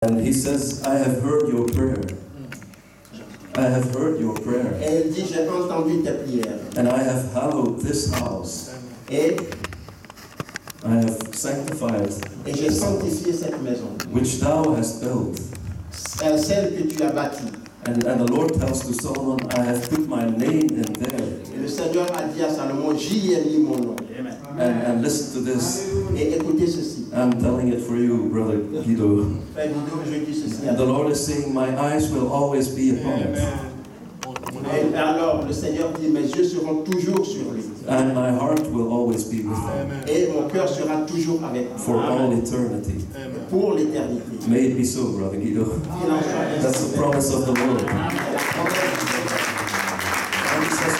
And he says, I have heard your prayer. I have heard your prayer. Et il dit, j'ai entendu tes prières. And I have hallowed this house. Et I have sanctified j'ai sanctifié cette maison. which thou hast built. Celle que tu as bâtie. And the Lord tells to Solomon, I have put my name in there. Et le Seigneur a dit à Salomon, j'y ai mis mon nom. And listen to this. Et écoutez ceci. I'm telling it for you, Brother Guido. Frère Guido, je dis ceci. The Lord is saying, my eyes will always be upon it. Et alors, le Seigneur dit, mes yeux seront toujours sur lui. And my heart will always be with him. Et mon cœur sera toujours avec lui. For all eternity. Pour l'éternité. May it be so, Brother Guido. That's the promise of the Lord. And he says,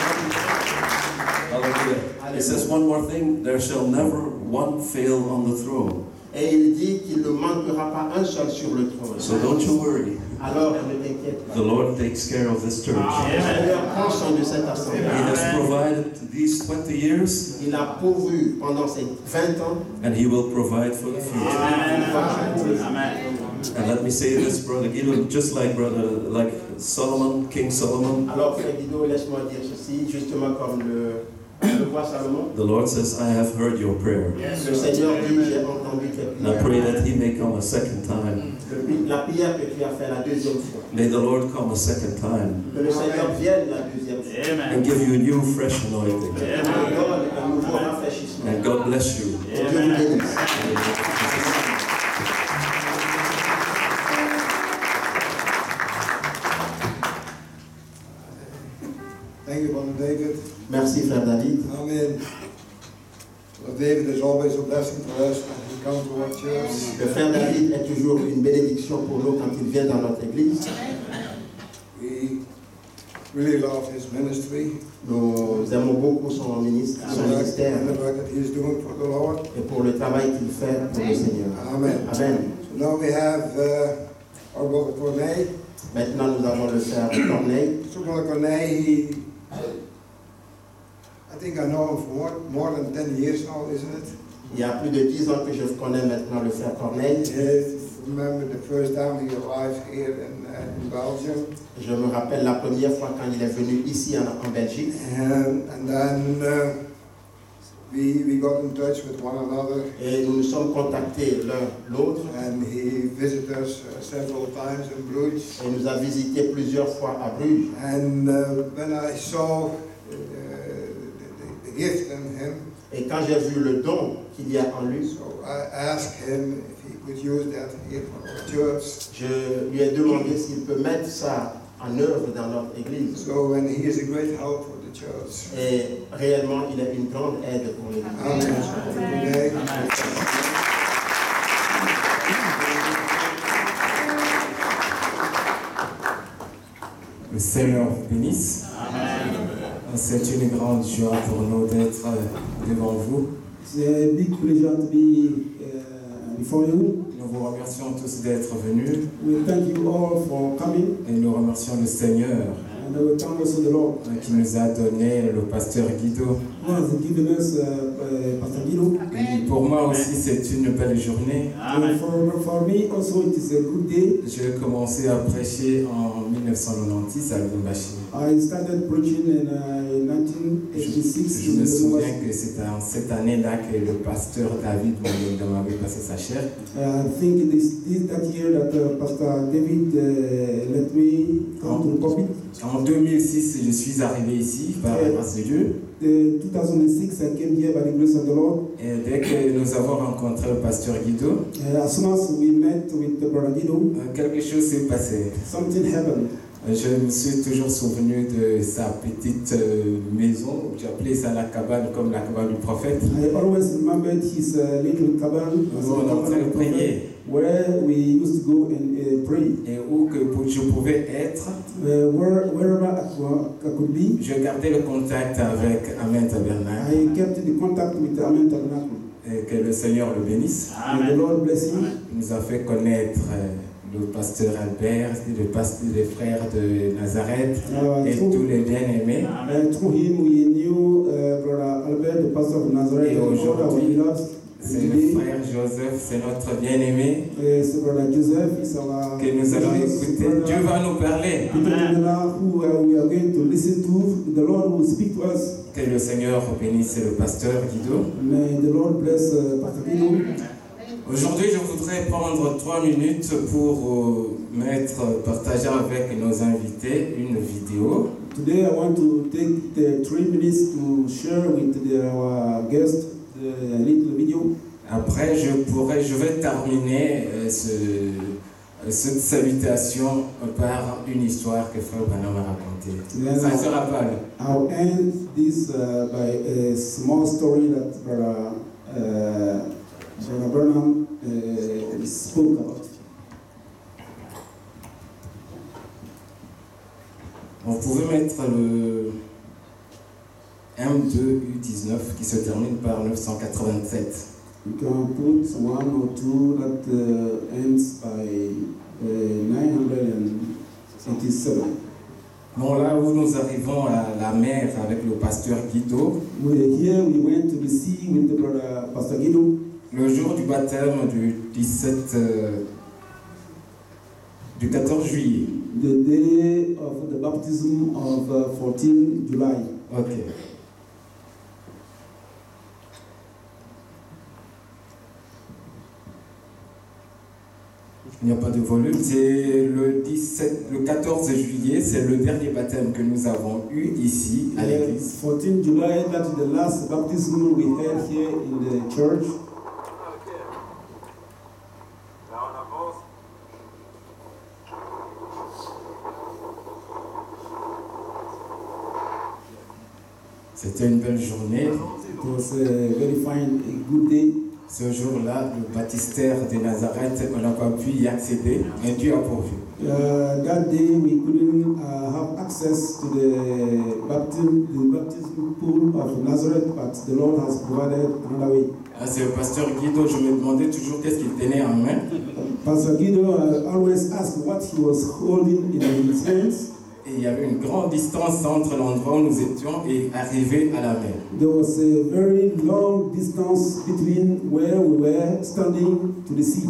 hallelujah. He says one more thing, there shall never one fail on the throne. Et il dit qu'il ne manquera pas un seul sur le trône. So don't you worry. Alors, ne t'inquiète pas. The Lord takes care of this church. Le Seigneur prend soin de cette assemblée. He has provided these 20 years. Il a pourvu pendant ces 20 ans. And he will provide for the future. And let me say this, Brother Guido, just like Solomon, King Solomon. Alors, Frère Guido, laisse-moi dire ceci, justement comme le roi Salomon. The Lord says, I have heard your prayer. Le Seigneur dit, j'ai entendu tes And I prières. pray that he may come a second time. La prière que tu as fait la deuxième fois. May the Lord come a second time. Que le Seigneur vienne la deuxième fois. And give you a new fresh anointing. Et nous donne un nouveau rafraîchissement. And God bless you. Que Dieu vous bénisse. Thank you, Brother David. Merci, Frère David. Amen. Brother David is always a blessing for us when he comes to our church. Le Frère David est toujours une bénédiction pour nous quand il vient dans notre église. We really love his ministry Nous aimons beaucoup son ministère and the work that he is doing for the Lord. et pour le travail qu'il fait pour le Seigneur. Amen. Amen. So now we have our brother Corneille. Maintenant, nous avons le Frère Corneille. So Brother Corneille, I think I know him for more than 10 years now, isn't it? Il y a plus de 10 ans que je connais maintenant le Frère Corneille. Yes. Remember the first time he arrived here in Belgium. Je me rappelle la première fois quand il est venu ici en Belgique. And then we got in touch with one another. Et nous nous sommes contactés l'un l'autre. And he visited us several times in Bruges. Et il nous a visité plusieurs fois à Bruges. And when I saw the gift in him, et quand j'ai vu le don qu'il y a en lui, so I asked him if he could use that here for our church. Je lui ai demandé s'il peut mettre ça en œuvre dans notre église. So and he is a great help for the church. Et réellement, il est une grande aide pour l'église. Amen. Le Seigneur vous bénisse. C'est une grande joie pour nous d'être devant vous. It's a big pleasure to be before you. Nous vous remercions tous d'être venus We thank you all for coming, et nous remercions le Seigneur and we thank also the Lord qui nous a donné le pasteur Guido. who has given us Pastor Guido. Et pour moi aussi c'est une belle journée. And for me also it is a good day. J'ai commencé à prêcher en 1996 à Lubumbashi. I started preaching in 1986. Je me souviens que c'était en cette année-là que le pasteur David m'avait passé sa chair. I think it is that year that Pastor David let me come to Kobe. En 2006, je suis arrivé ici par la grâce de Dieu. In 2006, I came here by the grace of the Lord. Et dès que nous avons rencontré le pasteur Guido, As soon as we met with the Brother Guido, quelque chose s'est passé. something happened. Je me suis toujours souvenu de sa petite maison, j'appelais ça la cabane comme la cabane du prophète. I always remembered his little cabin Où on est en train de prier where we used to go and pray. et où que je pouvais être. Wherever I could be, Je gardais le contact avec Amen Tabernacle. I kept the contact with the Amen Tabernacle. Et que le Seigneur le bénisse. May the Lord bless him. Il nous a fait connaître le pasteur Albert, les frères de Nazareth et tous les bien-aimés. Through him we knew Brother Albert, the pastor of Nazareth, Et and all our aujourd'hui, leaders. C'est le frère Joseph, c'est notre bien-aimé So Brother Joseph is our que nous allons écouter. Dieu va nous parler. who we are going to listen to. The Lord will speak to us. Que le Seigneur bénisse le pasteur Guido. May the Lord bless Pastor Guido. Aujourd'hui, je voudrais prendre 3 minutes pour partager avec nos invités une vidéo. Today I want to take the 3 minutes to share with our guest the little video. Après, je vais terminer cette salutation par une histoire que Frère Branham a racontée. Ça ne sera pas là. I'll end this by a small story that Brother Branham spoke about. On pouvait mettre le M2U19 qui se termine par 987. You can put 1 or 2 that ends by 987. Bon, là où nous arrivons à la mer avec le pasteur Guido, Here we went to the sea with the brother Pastor Guido. le jour du baptême du 14 juillet. The day of the baptism of 14 July. Ok. Il n'y a pas de volume, c'est le 14 juillet, c'est le dernier baptême que nous avons eu ici à l'église. 14 July, that is the last baptism we had here in the church. C'était une belle journée. It was a very fine, a good day. Ce jour-là, le baptistère de Nazareth, on n'a pas pu y accéder, mais Dieu a pourvu. That day we couldn't have access to the baptism pool of Nazareth, but the Lord has provided another way. C'est le pasteur Guido, je me demandais toujours qu'est-ce qu'il tenait en main. Pastor Guido always asked what he was holding in his hands. Et il y avait une grande distance entre l'endroit où nous étions et arriver à la mer. There was a very long distance between where we were standing to the sea.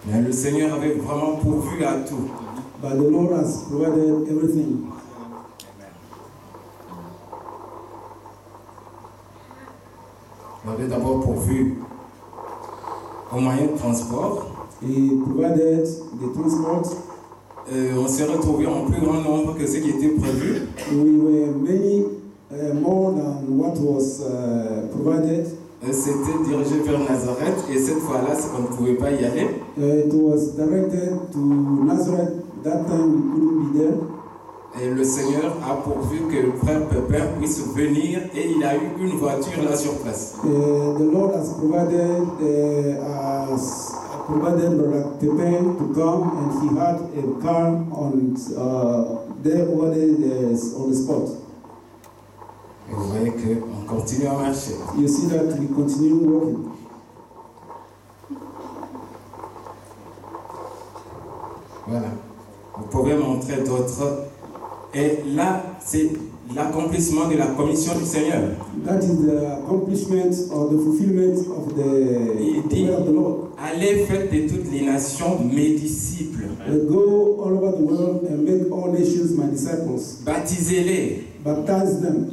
Mais le Seigneur avait vraiment pourvu à tout. But the Lord has provided everything. Il avait d'abord pourvu au moyen de transport. He provided the transport. On s'est retrouvé en plus grand nombre que ce qui était prévu. We were many more than what was provided. C'était dirigé vers Nazareth et cette fois-là, on ne pouvait pas y aller. It was directed to Nazareth. That time we couldn't be there. Et le Seigneur a pourvu que le frère Pépin puisse venir et il a eu une voiture là sur place. The Lord has provided Brother Pépin to come, and he had a car on there on the spot. Et vous voyez qu'on continue à marcher. You see that we continue walking. Voilà. Vous pouvez montrer d'autres. Et là, c'est l'accomplissement de la commission du Seigneur. That is the accomplishment or the fulfillment of the will of the Lord. Allez, faites de toutes les nations mes disciples. Go all over the world and make all nations my disciples. Baptisez-les. Baptize them.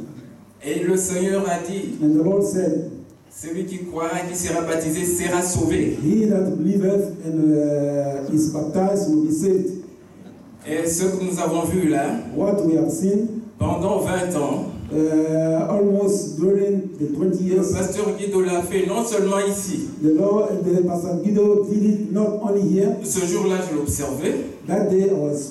Et le Seigneur a dit, And the Lord said, celui qui croira, qui sera baptisé, sera sauvé. he that believeth and is baptized will be saved. Et ce que nous avons vu là, What we have seen pendant 20 ans, almost during the 20 le years, pasteur Guido l'a fait non seulement ici. the Pastor Guido did it not only here. Ce jour-là, je l'observais. That day I was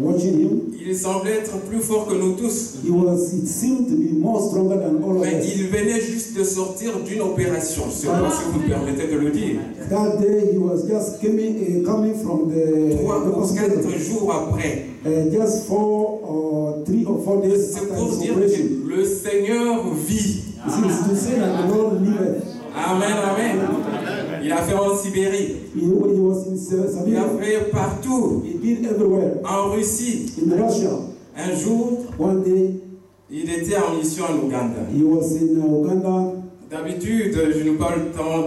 watching him. Il semblait être plus fort que nous tous. It seemed to be more stronger than all of Mais us. il venait juste de sortir d'une opération. Je ne sais pas si vous me permettez de le dire. That day he was just coming from the 3 ou hospital. 4 jours après. Just 3 or 4 days C'est after pour his dire operation. que le Seigneur vit. It is to say that the Lord liveth. Amen, amen. Il a fait en Sibérie. He was in Il a Siberia. fait partout. He did everywhere. En Russie. In Russia. Un jour, One day, Il était en mission en Ouganda. He was in Uganda. D'habitude, je n'ai pas le temps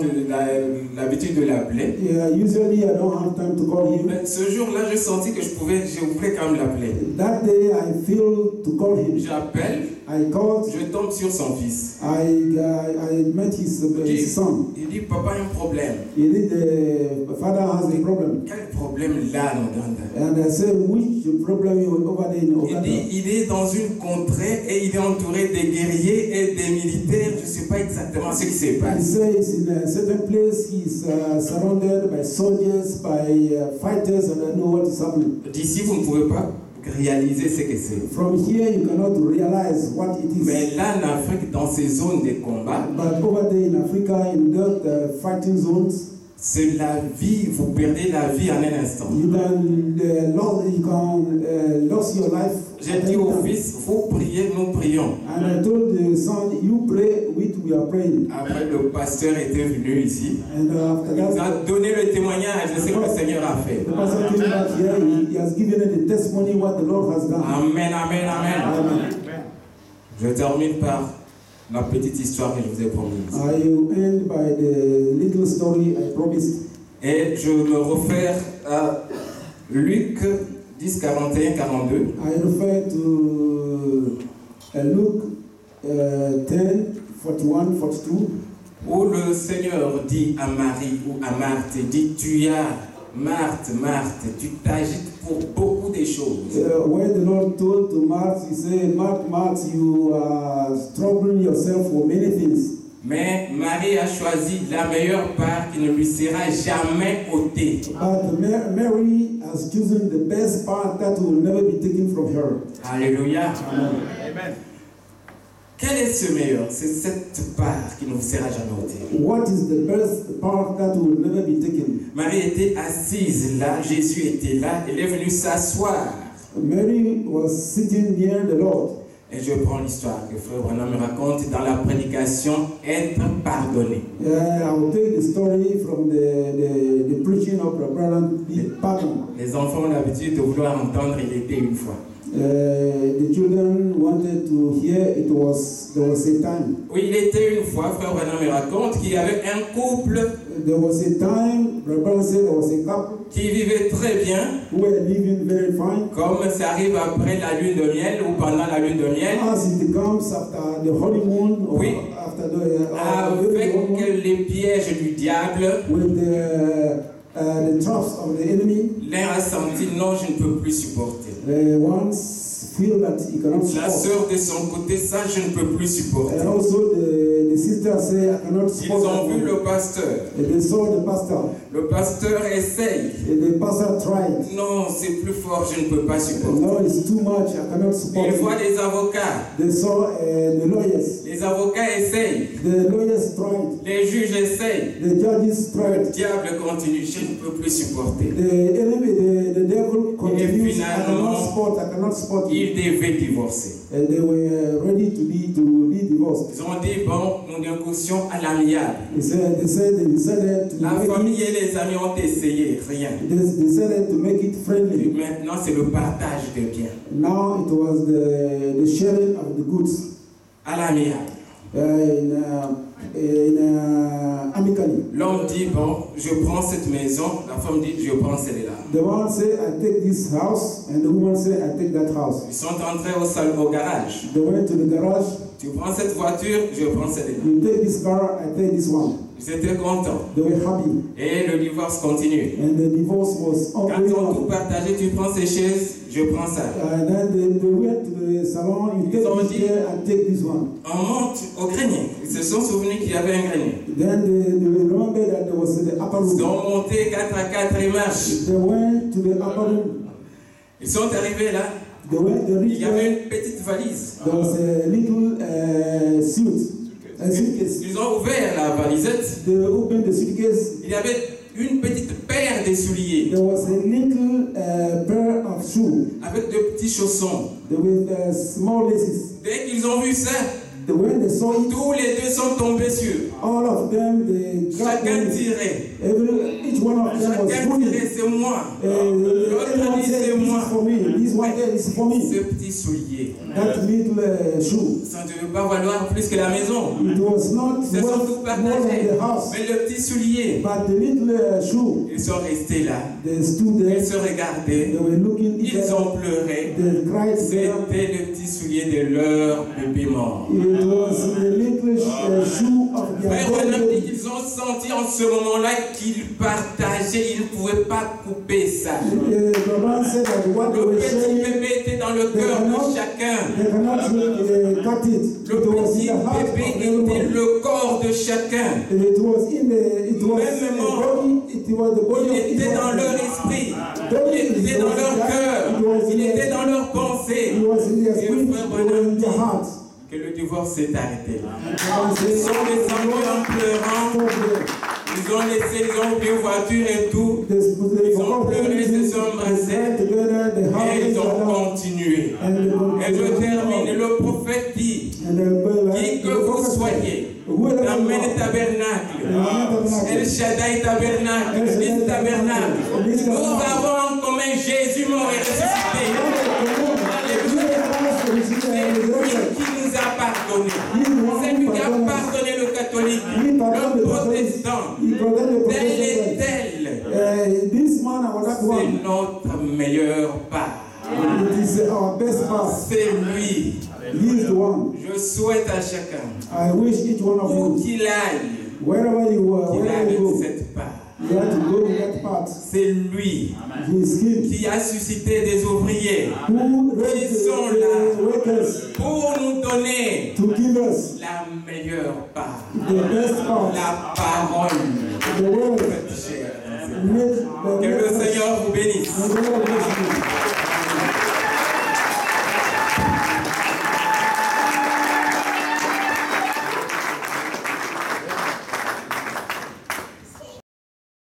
l'habitude de l'appeler. Yeah, usually I don't have time to call him. Mais ce jour-là, j'ai senti que je voulais quand même l'appeler. That day I feel to call him. J'appelle, I called. je tombe sur son fils. I met his son. Il dit, papa, il y a un problème. He did, the father has a problem. Quel problème là en Ouganda? And I said, which problem you over there in Uganda? Il est dans une contrée et il est entouré des guerriers et des militaires. Je ne sais pas exactement ce qui se He passe. says in a certain place he's surrounded by soldiers, by fighters, and I know what is happening. D'ici, vous ne pouvez pas réaliser ce que c'est. From here you cannot realize what it is. Mais là, en Afrique, dans ces zones de combat, But over there in Africa, in the fighting zones, c'est la vie, vous perdez la vie en un instant. you can lose your life. J'ai dit au fils, vous priez, nous prions. And I told the son, you pray, we are praying. Après, le pasteur était venu ici. And after Il that, a donné le témoignage de ce que le Seigneur a fait. the pastor came back here. He has given the testimony what the Lord has done. Amen, amen, amen. Amen. Je termine par la petite histoire que je vous ai promise. I will end by the little story I promised. Et je me réfère à Luc 10, 41, 42. I refer to Luke 10, 41, 42. Où le Seigneur dit à Marie ou à Marthe, dit, tu as, Marthe, tu t'agites pour beaucoup de choses. When the Lord told to Martha, he said, Martha, you are troubling yourself for many things. Mais Marie a choisi la meilleure part qui ne lui sera jamais ôtée. But Mary has chosen the best part that will never be taken from her. Alléluia. Amen. Quel est ce meilleur? C'est cette part qui ne vous sera jamais ôtée. What is the best part that will never be taken? Marie était assise là, Jésus était là, elle est venue s'asseoir. Mary was sitting near the Lord. Et je prends l'histoire que Frère Branham me raconte dans la prédication, être pardonné. I will take the story from the preaching of Brother Pardon. Les enfants ont l'habitude de vouloir entendre, il était une fois. The children wanted to hear there was a time. Oui, il était une fois, Frère Branham me raconte qu'il y avait un couple There was a time, Brother said there was a couple qui vivait très bien, who were living very fine. comme ça arrive après la lune de miel ou pendant la lune de miel, As it comes after the honeymoon or Oui. after the avec honeymoon, les pièges du diable. with the traps of the enemy, L'un a senti, non, je ne peux plus supporter. once feel that he cannot La support. sœur de son côté, ça, je ne peux plus supporter. And also the sister say, I cannot Ils support ont vu that. le pasteur. And they saw the pastor. Le pasteur essaye. And the pastor tried. Non, c'est plus fort, je ne peux pas supporter. No, it's too much. I cannot support Il voit it. les avocats. They saw the lawyers. Les avocats essayent. The lawyers tried. Les juges essayent. The judges Le tried. diable continue, je ne peux plus supporter. The enemy, the devil continues. finalement, I cannot support it. Il devait divorcer. And they were ready to be divorced. Ils ont dit, bon, nous négocions à l'amiable. They decided to La make famille it. et les amis ont essayé, rien. They decided to make it Et friendly. maintenant, c'est le partage des biens. Now it was the sharing of the goods À l'amiable. Amically. L'homme dit, bon, je prends cette maison. La femme dit, je prends celle-là. The one say, I take this house, and the woman say, I take that house. Ils sont entrés au garage. They went to the garage. Tu prends cette voiture, je prends celle-là. You take this car, I take this one. Ils étaient contents. They were happy. Et le divorce continue. And the divorce was Quand ongoing ils ont tout on. partagé, tu prends ces chaises, je prends ça. And then they went to the salon, you take Ils ont this dit- chair, I take this one. On monte au grenier. Ils se sont souvenus qu'il y avait un grenier. Then they remember that there was the upper Ils room. ont monté 4 à 4 et marchent. They went to the upper room. Ils sont arrivés là. They Il reached y avait there. une petite valise. There was a little suit, a suitcase. Ils ont ouvert la valisette. They opened the suitcase. Il y avait une petite paire de souliers There was a little pair of shoes avec de petits chaussons. with small laces. Dès qu'ils ont vu ça, when they saw it, tous les deux sont tombés sur. all of them, they grabbed Chacun it. tirait. Each one of them was Chacun pulling. tirait, c'est moi. Everyone said, this is for me. This one there is for me. Ce petit soulier. That little shoe. Ça ne devait pas valoir plus que la maison. It was not Ils se sont worth tout more than partagés. the house. Mais le petit soulier, But the little shoe, ils sont restés là. they stood Ils there. se regardaient. They were looking each Ils other. ont pleuré. They cried together. C'était le petit soulier de leur bébé mort. It was the little shoe of their Frère Branham dit baby. qu'ils ont senti en ce moment-là qu'ils partageaient, ils ne pouvaient pas couper ça. The man said that what they Le were petit sharing, bébé était dans le cœur de chacun. they cannot cut it. Le It was petit in the heart bébé of était everyone. le corps de chacun. It was in the, it was Même the mort. body, it was the body Il of était dans leur Israel. esprit, il était dans leur cœur, il était dans leur pensée. It was in their Et spirit, frère it was Branham in dit their heart. que le divorce s'est arrêté là. And Ils sont descendus en pleurant, ils ont laissé, ils ont oublié voiture et tout, ils ont pleuré, se sont embrassés et ils ont continué. Et je termine, le prophète dit, qui que vous soyez, Amen tabernacle, El Shaddai tabernacle, Nis tabernacle, nous avons en commun Jésus mort et ressuscité. C'est lui qui nous a pardonné. C'est lui qui a pardonné le catholique, le protestant, tel et tel. This man or that C'est one, notre meilleur part. it is our best part. C'est lui. He is the one. Je souhaite à chacun, I wish each one of où you, qu'il aille, wherever you are, qu'il wherever aille you go, cette part. you have to go with that part. C'est lui He is King. qui a suscité des ouvriers Who raised Ils sont là. the workers pour nous donner to give us la meilleure part, the best part, la parole. the word. Chère. Make the Que le Seigneur vous bénisse. May the Lord bless you.